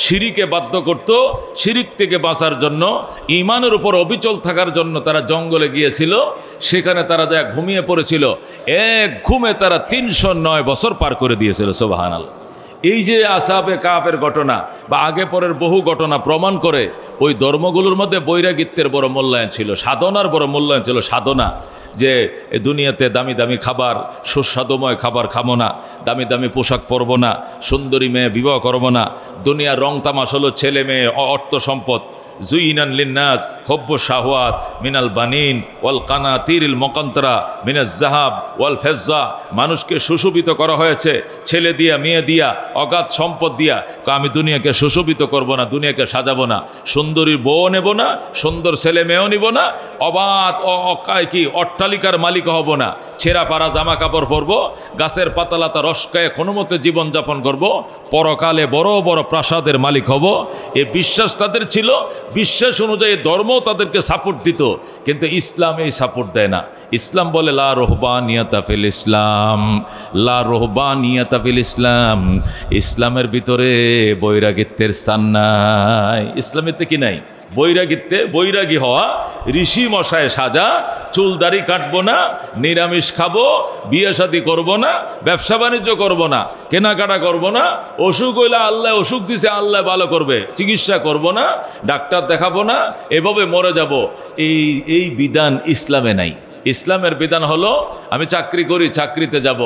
শিরিকে বাধ্য করত। শিরিক থেকে বাঁচার জন্য, ঈমানের উপর অবিচল থাকার জন্য তারা জঙ্গলে গিয়েছিল। সেখানে তারা যা ঘুমিয়ে পড়েছিল, এক ঘুমে তারা 309 বছর পার করে দিয়েছিল। সুবহানাল্লাহ। এই যে আসহাবে কাফের ঘটনা বা আগে পরের বহু ঘটনা প্রমাণ করে ওই ধর্মগুলোর মধ্যে বৈরাগিত্বের বড় মূল্যায়ন ছিল, সাধনার বড় মূল্যায়ন ছিল। সাধনা যে দুনিয়াতে দামি দামি খাবার, সুস্বাদুময় খাবার খাবো না, দামি দামি পোশাক পরবো না, সুন্দরী মেয়ে বিবাহ করবো না, দুনিয়ার রং তামাশ হলো ছেলে মেয়ে, অর্থ সম্পদ। জুইনান লিন্নাস হব্বু শাহওয়াত মিনাল বানিন ওয়াল কানাতিরিল মুকান্তরা মিনাজ যাহাব ওয়াল ফিজ্জা। মানুষকে সুশোভিত করা হয়েছে ছেলে দিয়া, মেয়ে দিয়া, অগাধ সম্পদ দিয়া। আমি দুনিয়াকে সুশোভিত করব না, দুনিয়াকে সাজাবো না, সুন্দরীর বউ নেব না, সুন্দর ছেলে মেয়েও নিব না, অবাধ কি অট্টালিকার মালিক হব না, ছেঁড়া পাড়া জামা কাপড় পরবো, গাছের পাতালাতা রসকায় কোনো মতে জীবনযাপন করব, পরকালে বড় বড় প্রাসাদের মালিক হব। এ বিশ্বাস তাদের ছিল। বিশ্বাস অনুযায়ী ধর্ম তাদেরকে সাপোর্ট দিত, কিন্তু ইসলাম এই সাপোর্ট দেয় না। ইসলাম বলে লা রুহবানিয়াতা ফিল ইসলাম, লা রুহবানিয়াতা ফিল ইসলাম। ইসলামের ভিতরে বৈরাগিত্বের স্থান নাই। ইসলামেতে কি নাই? বৈরাগিত্বে। বৈরাগী হওয়া ঋষি মশায় সাজা, চুলদাড়ি কাটবো না, নিরামিষ খাবো, বিয়ে শাদী করবো না, ব্যবসা বাণিজ্য করবো না, কেনাকাটা করবো না, অসুখ হইলে আল্লাহ অসুখ দিছে আল্লাহ ভালো করবে, চিকিৎসা করবো না, ডাক্তার দেখাবো না, এভাবে মরে যাব। এই বিধান ইসলামে নাই। ইসলামের বিধান হলো আমি চাকরি করি, চাকরিতে যাব,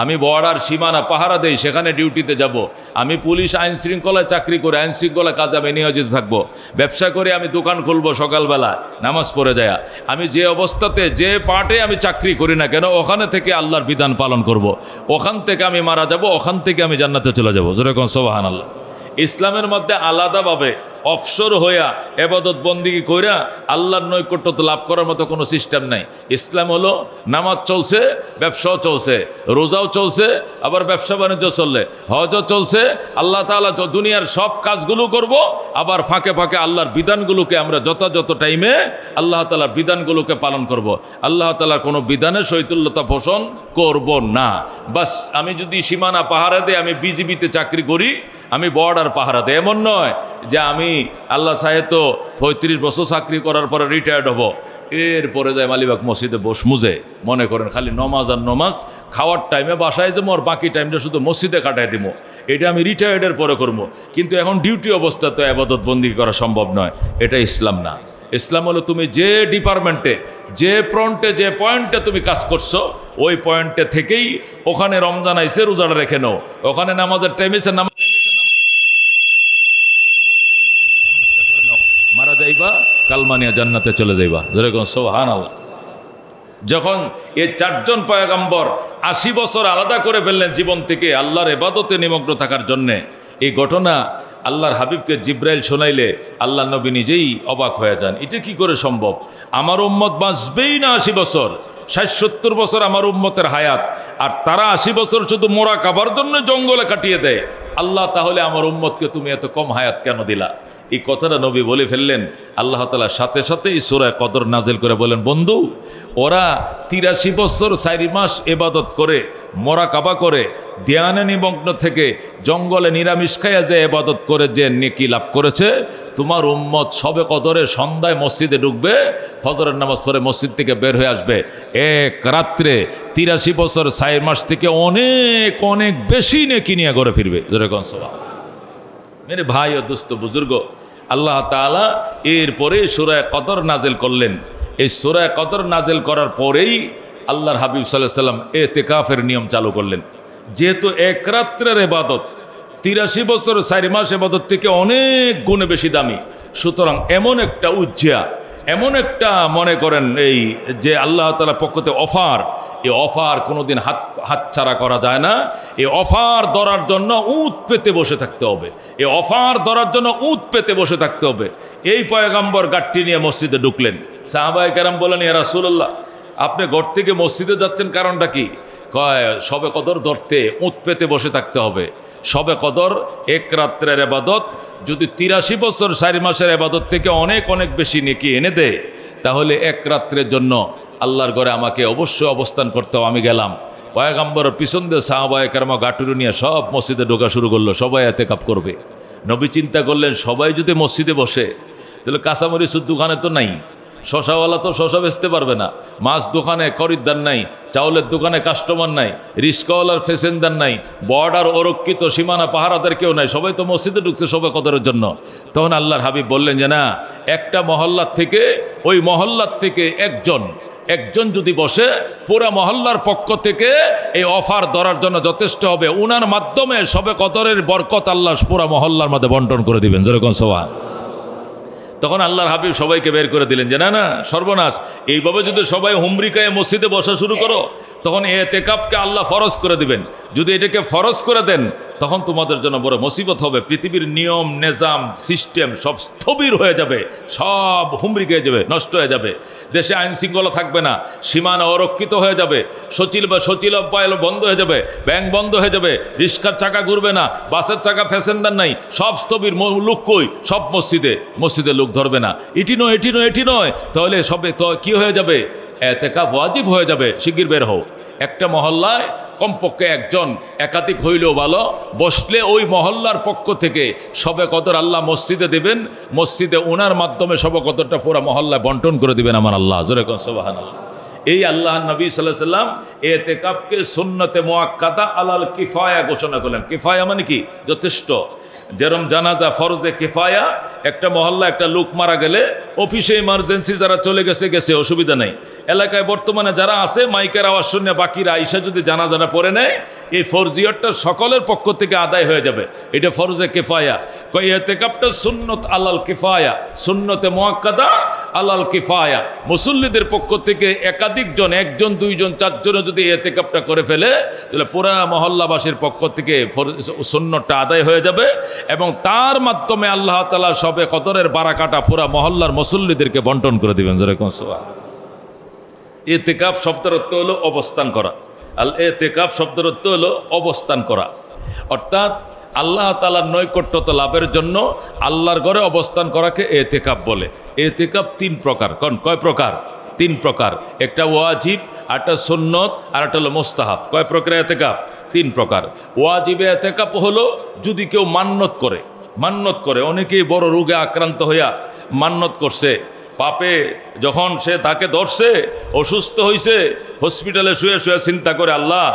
আমি বর্ডার সীমানা পাহারা দেই, সেখানে ডিউটিতে যাব, আমি পুলিশ আইন শৃঙ্খলায় চাকরি করে আইন শৃঙ্খলা কাজে আমি নিয়োজিত থাকবো, ব্যবসা করে আমি দোকান খুলবো সকালবেলা নামাজ পড়ে যায়, আমি যে অবস্থাতে যে পার্টে আমি চাকরি করি না কেন ওখানে থেকে আল্লাহর বিধান পালন করব। ওখান থেকে আমি মারা যাব, ওখান থেকে আমি জান্নাতে চলে যাব। যেরকম সুবহানাল্লাহ। ইসলামের মধ্যে আলাদাভাবে অফসর হইয়া এবাদত বন্দিগি কইরা আল্লাহর নৈকট্য লাভ করার মতো কোনো সিস্টেম নাই। ইসলাম হলো নামাজ চলছে, ব্যবসাও চলছে, রোজাও চলছে, আবার ব্যবসা বাণিজ্য চললে, হজও চলছে। আল্লাহ তাআলা দুনিয়ার সব কাজগুলো করব, আবার ফাঁকে ফাঁকে আল্লাহর বিধানগুলোকে আমরা যথাযথ টাইমে আল্লাহ তাআলার বিধানগুলোকে পালন করব। আল্লাহ তাআলার কোনো বিধানে শৈথুল্যতা পোষণ করব না। বাস আমি যদি সীমানা পাহারা দিয়ে আমি বিজিবিতে চাকরি করি, আমি বর্ডার পাহারা দেয়, এমন নয় যে আমি আল্লাহ সাহেব তো 35 বছর চাকরি করার পরে রিটায়ার্ড হব, এরপরে যায় মালিবাগ মসজিদে বসমুজে মনে করেন খালি নমাজ আর নমাজ, খাওয়ার টাইমে বাসায় যাবো আর বাকি টাইমটা শুধু মসজিদে কাটাই দিব, এটা আমি রিটায়ার্ডের পরে করবো। কিন্তু এখন ডিউটি অবস্থা তো আবাদত বন্দি করা সম্ভব নয়। এটা ইসলাম না। ইসলাম হলো তুমি যে ডিপার্টমেন্টে, যে ফ্রন্টে, যে পয়েন্টে তুমি কাজ করছো, ওই পয়েন্টে থেকেই ওখানে রমজান আইসে রোজাটা রেখে নাও, ওখানে নামাজের টাইম এসে নামাজ মারা যাইবা, কালমানিয়া জান্নাতে চলে যাইবা। যেরকম সুবহানাল্লাহ। যখন এই 4 জন পয়গম্বর 80 বছর আলাদা করে ফেললেন জীবন থেকে আল্লাহর ইবাদতে নিমগ্ন থাকার জন্যে, এই ঘটনা আল্লাহর হাবিবকে জিব্রাইল শোনাইলে আল্লাহ নবী নিজেই অবাক হয়ে যান। এটা কি করে সম্ভব? আমার উম্মত বাঁচবেই না 80 বছর, 60-70 বছর আমার উম্মতের হায়াত, আর তারা 80 বছর শুধু মোরা কাবার জন্য জঙ্গলে কাটিয়ে দেয়। আল্লাহ তাহলে আমার উম্মতকে তুমি এত কম হায়াত কেন দিলা? এই কথাটা নবী বলে ফেললেন। আল্লাহ তাআলা সাথে সাথে এই সূরা কদর নাজিল করে বলেন, বন্ধু ওরা 83 বছর 4 মাস ইবাদত করে, মোরাকাবা করে, ধ্যানে নিমগ্ন থেকে জঙ্গলে নিরামিষ খাইয়া যে ইবাদত করে যে নেকি লাভ করেছে, তোমার উম্মত সবে কদরে সন্ধ্যায় মসজিদে ঢুকবে, ফজরের নামাজ পড়ে মসজিদ থেকে বের হয়ে আসবে, এক রাত্রে 83 বছর 4 মাস থেকে অনেক অনেক বেশি নেকি নিয়ে ঘরে ফিরবে। যেরকম সুবহানাল্লাহ। মেরে ভাই ও দোস্ত বুজুর্গ, আল্লাহ তাআলা এরপরে সূরা কদর নাজিল করলেন। এই সূরা কদর নাজিল করার পরেই আল্লাহর হাবিব সাল্লাল্লাহু আলাইহি ওয়াসাল্লাম ইতিকাফের নিয়ম চালু করলেন। যেহেতু এক রাত্রের ইবাদত 83 বছর 4 মাস ইবাদত থেকে অনেক গুণে বেশি দামি, সুতরাং এমন একটা উজ্জা, এমন একটা মনে করেন এই যে আল্লাহ তাআলার পক্ষতে অফার, এই অফার কোনোদিন হাতছাড়া করা যায় না। এই অফার ধরার জন্য উঁত পেতে বসে থাকতে হবে, এই অফার ধরার জন্য উঁত পেতে বসে থাকতে হবে। এই পয়গম্বর গাট্টি নিয়ে মসজিদে ঢুকলেন। সাহাবায়ে কেরাম বলেন, ইয়া রাসূলুল্লাহ আপনি ঘর থেকে মসজিদে যাচ্ছেন কারণটা কি? কয় শবে কদর ধরতে উঁত পেতে বসে থাকতে হবে। শবে কদর এক রাত্রের ইবাদত যদি 83 বছর 4 মাসের ইবাদত থেকে অনেক অনেক বেশি নেকি এনে দেয়, তাহলে এক রাত্রের জন্য আল্লাহর ঘরে আমাকে অবশ্যই অবস্থান করতে হবে। আমি গেলাম, পয়গাম্বরের পিছন দিয়ে সাহাবায়ে কেরাম গাটুরি নিয়ে সব মসজিদে ঢোকা শুরু করলো, সবাই এতেকাফ করবে। নবী চিন্তা করলেন সবাই যদি মসজিদে বসে তাহলে কাঁচামরিচের দোকানে তো নাই, শশাওয়ালা তো শশা বেচতে পারবে না, মাছ দোকানে খরিদ্দার নাই, চাউলের দোকানে কাস্টমার নাই, রিস্কাওয়ালার প্যাসেঞ্জার নাই, বর্ডার অরক্ষিত সীমানা পাহারাদের কেউ নাই, সবাই তো মসজিদে ঢুকছে সবাই কদরের জন্য। তখন আল্লাহর হাবিব বললেন যে না, একটা মহল্লার থেকে ওই মহল্লার থেকে একজন যদি বসে পুরা মহল্লার পক্ষ থেকে এই অফার ধরার জন্য যথেষ্ট হবে। উনার মাধ্যমে সবে কদরের বরকত আল্লাহ পুরা মহল্লার মধ্যে বন্টন করে দিবেন, যেরকম সবাই। তখন আল্লাহর হাবিব সবাইকে বের করে দিলেন যে না না, সর্বনাশ, এইভাবে যদি সবাই হুমরিকায় মসজিদে বসা শুরু করো তখন এতেকাফকে আল্লাহ ফরজ করে দিবেন। যদি এটাকে ফরজ করে দেন তখন তোমাদের জন্য বড় মুসিবত হবে। পৃথিবীর নিয়ম নিজাম সিস্টেম সব স্থবির হয়ে যাবে, সব হুমরিকে যাবে, নষ্ট হয়ে যাবে। দেশে আইন শৃঙ্খলা থাকবে না, সীমানা অরক্ষিত হয়ে যাবে, সচিবালয় বন্ধ হয়ে যাবে, ব্যাংক বন্ধ হয়ে যাবে, রিক্সার চাকা ঘুরবে না, বাসের চাকা প্যাসেঞ্জার নাই, সব স্থবির। লোক কই? সব মসজিদে লোক ধরবে না। এটি নয়, তাহলে সবে তো কি হয়ে যাবে? এতেকাফ ওয়াজিব হয়ে যাবে। শিগগির বের হও। একটা মহল্লায় কমপক্ষে একজন, একাধিক হইলেও ভালো, বসলে ওই মহল্লার পক্ষ থেকে সবে কদর আল্লাহ মসজিদে দেবেন, মসজিদে ওনার মাধ্যমে সবে কদরটা পুরা মহল্লায় বন্টন করে দিবেন আমার আল্লাহ। জোরে কোন সুবহানাল্লাহ। এই আল্লাহ নবী সাল্লাল্লাহু আলাইহি সাল্লাম এতেকাফকে সুন্নতে মুআক্কাদা আলাল কিফায়া ঘোষণা করলেন। কিফায়া মানে কি? যথেষ্ট। যেরকম জানাজা ফরজে কিফায়া, একটা মহল্লা একটা লোক মারা গেলে অফিসে ইমার্জেন্সি যারা চলে গেছে অসুবিধা নেই। এলাকায় বর্তমানে যারা আছে মাইকের আওয়াজ শুনে বাকিরা আইসা যদি জানাজানা পড়ে নেয়, এই ফরজিয়তটা সকলের পক্ষ থেকে আদায় হয়ে যাবে। এটা ফরজে কিফায়া। এতেকাফটা সুন্নত আলাল কিফায়া, সুন্নতে মুআক্কাদা আলাল কিফায়া। মুসল্লিদের পক্ষ থেকে একাধিক জন, একজন দুইজন চারজনে যদি এতেকাফটা করে ফেলে তাহলে পুরা মহল্লাবাসীর পক্ষ থেকে সুন্নতটা আদায় হয়ে যাবে এবং তার মাধ্যমে আল্লাহ তাআলা সবে কদরের বারাকাটা পুরা মহল্লার মুসল্লিদেরকে বন্টন করে দিবেন। যেরকম এতেকাফ শব্দের অর্থ হলো অবস্থান করা। এতেকাফ শব্দের অর্থ হলো অবস্থান করা, অর্থাৎ আল্লাহ তাআলার নৈকট্যতা লাভের জন্য আল্লাহর ঘরে অবস্থান করাকে এতেকাফ বলে। এতেকাফ তিন প্রকার। কয় প্রকার? তিন প্রকার। একটা ওয়াজিব, একটা সুন্নত, আর একটা হলো মুস্তাহাব। কয় প্রকার এতেকাফ? তিন প্রকার। ওয়াজিবে এতেকাফ হলো যদি কেউ মান্যত করে, অনেকেই বড় রোগে আক্রান্ত হইয়া মান্যত করছে, পাপে যখন সে তাকে ধরছে, অসুস্থ হয়েছে, হসপিটালে শুয়ে চিন্তা করে আল্লাহ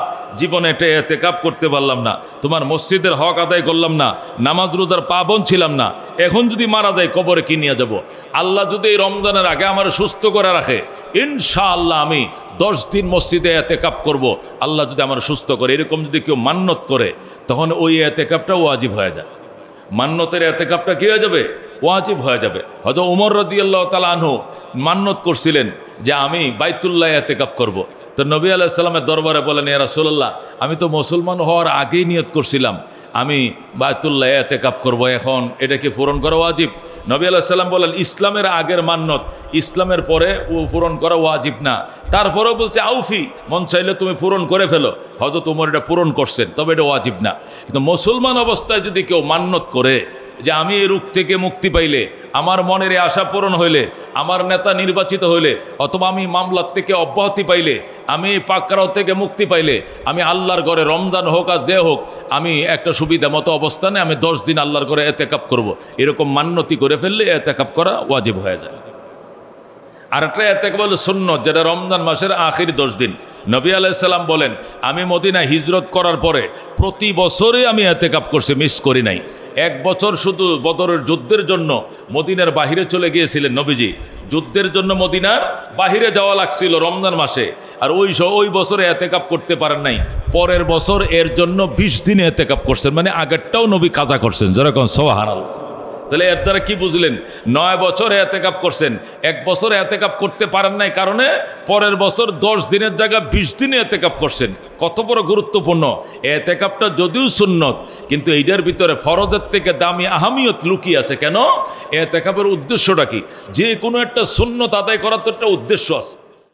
জীবনে একটা এতেকাফ করতে পারলাম না, তোমার মসজিদের হক আদায় করলাম না, নামাজ রোজার পাবন ছিলাম না, এখন যদি মারা যায় কবরে কি নিয়ে যাব? আল্লাহ যদি এই রমজানের আগে আমার সুস্থ করে রাখে, ইনশাআল্লাহ আমি 10 দিন মসজিদে এতেকাফ করব, আল্লাহ যদি আমার সুস্থ করে। এরকম যদি কেউ মান্যত করে তখন ওই এতেকাফটা ওয়াজিব হয়ে যায়। মান্যতের এতেকাফটা কি হয়ে যাবে? ওয়াজিব হয়ে যাবে। হয়তো ওমর রাদিয়াল্লাহু তাআলা আনহু মান্যত করছিলেন যে আমি বাইতুল্লাহ এতেকাফ করব। তো নবী আলাইহিস সালামের দরবারে বলেন, ইয়া রাসূলুল্লাহ, আমি তো মুসলমান হওয়ার আগেই নিয়ত করছিলাম আমি বাইতুল্লাহ এতেকাফ করব, এখন এটা কি পূরণ করা ওয়াজিব? নবী আলাইহিস সালাম বলেন, ইসলামের আগের মান্যত ইসলামের পরে পূরণ করা ওয়াজিব না। তারপরেও বলছে আউফি, মন চাইলে তুমি পূরণ করে ফেলো। হয়তো তোমার এটা পূরণ করছেন, তবে এটা ওয়াজিব না। কিন্তু মুসলমান অবস্থায় যদি কেউ মান্যত করে যে আমি এই রোগ থেকে মুক্তি পাইলে, আমার মনের আশা পূরণ হইলে, আমার নেতা নির্বাচিত হইলে, অথবা আমি মামলার থেকে অব্যাহতি পাইলে, আমি পাকড়াও থেকে মুক্তি পাইলে, আমি আল্লাহর ঘরে রমজান হোক আর যে হোক, আমি একটা সুবিধা মতো অবস্থানে আমি 10 দিন আল্লাহর ঘরে এতেকাফ করব, এরকম মান্যতি করে ফেললে এতেকাফ করা ওয়াজিব হয়ে যায়। আর একটা এতেকাফ হলো সুন্নত, যেটা রমজান মাসের আখির 10 দিন। নবী আলাইহিস সালাম বলেন, আমি মদিনা হিজরত করার পরে প্রতি বছরে আমি এতেকাফ করছি, মিস করি নাই। 1 বছর শুধু বদরের যুদ্ধের জন্য মদিনার বাহিরে চলে গিয়েছিলেন নবীজি। যুদ্ধের জন্য মদিনার বাহিরে যাওয়া লাগছিল রমজান মাসে, আর ওই বছরে এতেকাফ করতে পারেন নাই। পরের বছর এর জন্য 20 দিনে এতেকাফ করছেন, মানে আগেরটাও নবী কাজা করছেন। যেরকম সুবহানাল্লাহ। তাহলে এর দ্বারা কি বুঝলেন? 9 বছর এতেকাফ করছেন, 1 বছর এতেকাফ করতে পারেন নাই কারণে পরের বছর 10 দিনের জায়গায় 20 দিনে এতেকাফ করছেন। কত বড় গুরুত্বপূর্ণ! এতেকাফটা যদিও সুন্নত, কিন্তু এইটার ভিতরে ফরজের থেকে দামি আহামিয়ত লুকিয়ে আছে। কেন? এতেকাফের উদ্দেশ্যটা কি? যে কোনো একটা সুন্নত আদায় করার তো একটা উদ্দেশ্য আছে।